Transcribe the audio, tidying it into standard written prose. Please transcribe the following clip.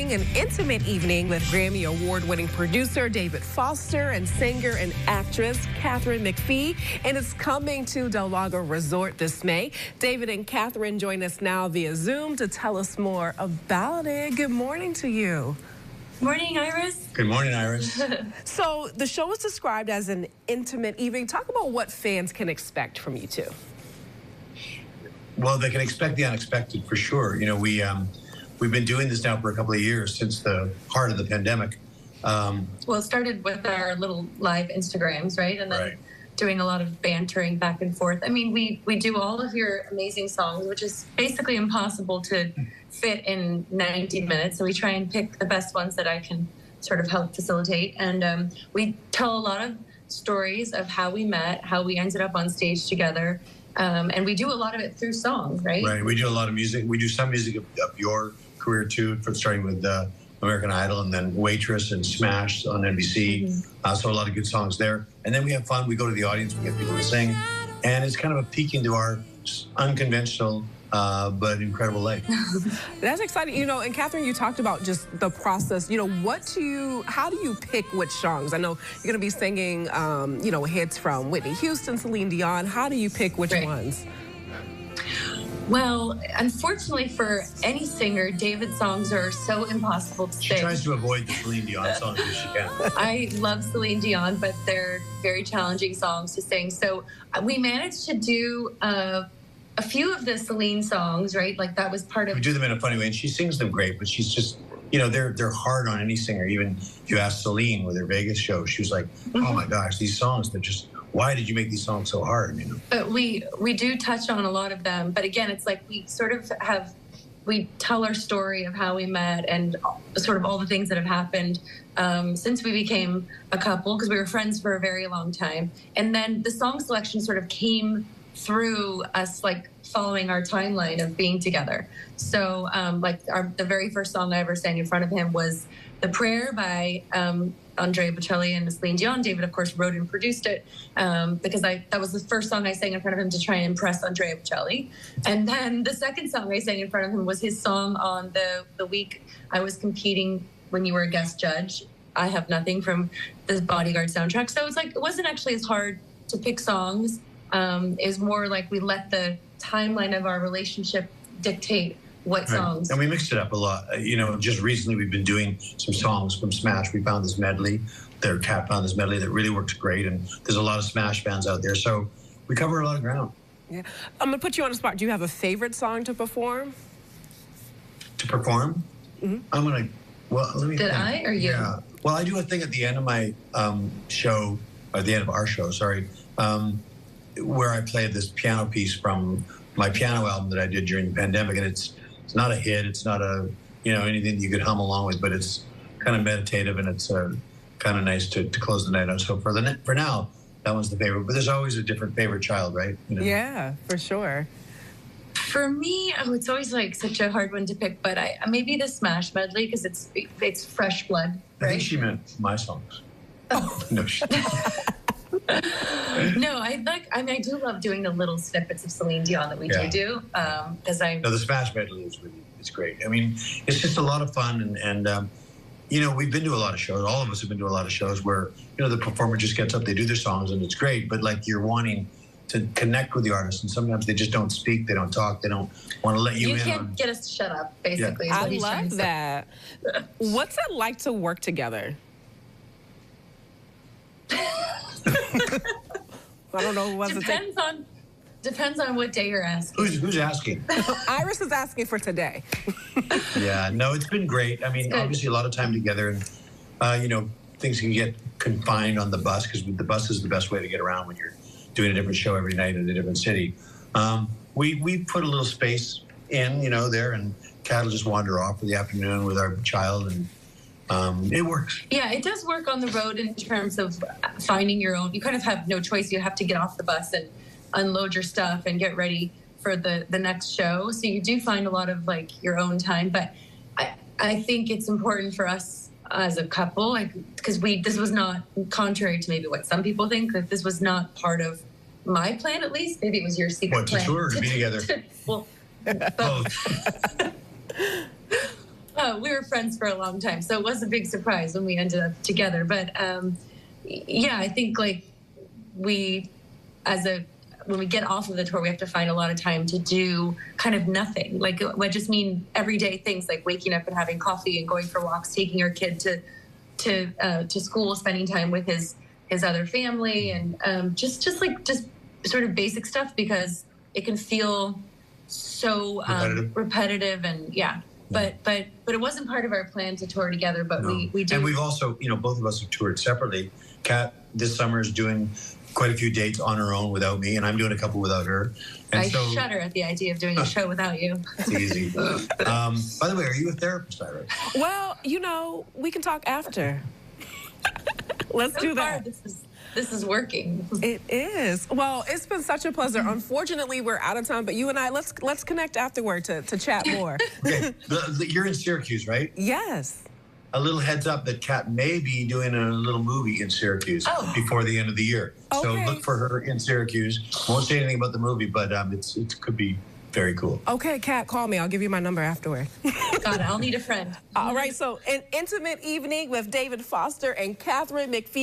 hosting an intimate evening with Grammy Award-winning producer David Foster and singer and actress Katharine McPhee, and it's coming to Del Lago Resort this May. David and Katharine join us now via Zoom to tell us more about it. Good morning to you. Morning, Iris. Good morning, Iris. So the show is described as an intimate evening. Talk about what fans can expect from you two. Well, they can expect the unexpected for sure. You know, we've been doing this now for a couple of years since the heart of the pandemic. Well, it started with our little live Instagrams, right? And then doing a lot of bantering back and forth. I mean, we do all of your amazing songs, which is basically impossible to fit in 90 minutes. So we try and pick the best ones that I can sort of help facilitate. And we tell a lot of stories of how we met, how we ended up on stage together. And we do a lot of it through song, right? Right. We do a lot of music. We do some music of your career too, starting with American Idol and then Waitress and Smash on NBC. So a lot of good songs there. And then we have fun. We go to the audience. We get people to sing. And it's kind of a peek into our unconventional but incredible life. That's exciting. You know, and Katharine, you talked about just the process. You know, how do you pick which songs? I know you're going to be singing, you know, hits from Whitney Houston, Celine Dion. How do you pick which ones? Well, unfortunately for any singer, David's songs are so impossible to sing. She tries to avoid the Celine Dion songs if she can. I love Celine Dion, but they're very challenging songs to sing. So we managed to do a few of the Celine songs, right? Like that was part of. We do them in a funny way, and she sings them great, but she's just, you know, they're hard on any singer. Even if you ask Celine with her Vegas show, she was like, "Oh my gosh, these songs, they're just. Why did you make these songs so hard?" You know. But we do touch on a lot of them. But again, it's like we sort of we tell our story of how we met and sort of all the things that have happened since we became a couple, because we were friends for a very long time. And then the song selection sort of came through us like following our timeline of being together. So like the very first song I ever sang in front of him was The Prayer by Andrea Bocelli and Celine Dion. David, of course, wrote and produced it because that was the first song I sang in front of him to try and impress Andrea Bocelli. And then the second song I sang in front of him was his song on the week I was competing when you were a guest judge, I Have Nothing, from the Bodyguard soundtrack. So it's like, it wasn't actually as hard to pick songs. It was more like we let the timeline of our relationship dictate what songs. And we mixed it up a lot. You know, just recently we've been doing some songs from Smash. We found this medley. Kat found this medley that really works great. And there's a lot of Smash fans out there. So we cover a lot of ground. Yeah. I'm going to put you on the spot. Do you have a favorite song to perform? To perform? I'm going to, well, let me think. Did I or you? Yeah. Well, I do a thing at the end of my show, or at the end of our show, sorry, where I played this piano piece from my piano album that I did during the pandemic. And it's not a hit. It's not anything that you could hum along with, but it's kind of meditative and it's kind of nice to close the night on. So for now, that one's the favorite. But there's always a different favorite child, right? You know? Yeah, for sure. For me, it's always like such a hard one to pick, but maybe the Smash medley because it's fresh blood. Right? I think she meant my songs. Oh no. No, I do love doing the little snippets of Celine Dion that we do because No, the Smash medley it's great. I mean, it's just a lot of fun and you know, we've been to a lot of shows. All of us have been to a lot of shows where, you know, the performer just gets up, they do their songs and it's great, but like you're wanting to connect with the artist and sometimes they just don't speak, they don't talk, they don't want to let you in. You can't get us to shut up, basically. Yeah. I love that. What's it like to work together? I don't know. Depends on what day you're asking. Who's asking? Iris is asking for today. Yeah, no, it's been great. I mean, obviously a lot of time together, and you know, things can get confined on the bus because the bus is the best way to get around when you're doing a different show every night in a different city. We put a little space in, you know, there, and Kat will just wander off for the afternoon with our child and. It works. Yeah, it does work on the road in terms of finding your own. You kind of have no choice. You have to get off the bus and unload your stuff and get ready for the next show. So you do find a lot of like your own time. But I think it's important for us as a couple, because this was not, contrary to maybe what some people think, that this was not part of my plan, at least. Maybe it was your secret plan. To tour or to be together? Well, both. We were friends for a long time, so it was a big surprise when we ended up together. But yeah, I think like when we get off of the tour, we have to find a lot of time to do kind of nothing. Like, I just mean everyday things like waking up and having coffee and going for walks, taking our kid to school, spending time with his other family, and just sort of basic stuff, because it can feel so repetitive and yeah. But it wasn't part of our plan to tour together. But we did. And we've also, both of us have toured separately. Kat this summer is doing quite a few dates on her own without me, and I'm doing a couple without her. And I shudder at the idea of doing a show without you. It's easy. By the way, are you a therapist, Ira? Well, we can talk after. Let's do that. This is working. It is. Well, it's been such a pleasure. Unfortunately, we're out of time, but you and I, let's connect afterward to chat more. Okay. You're in Syracuse, right? Yes. A little heads up that Kat may be doing a little movie in Syracuse before the end of the year. Okay. So look for her in Syracuse. Won't say anything about the movie, but it could be very cool. Okay, Kat, call me. I'll give you my number afterward. Got it. I'll need a friend. All right, so an intimate evening with David Foster and Katharine McPhee.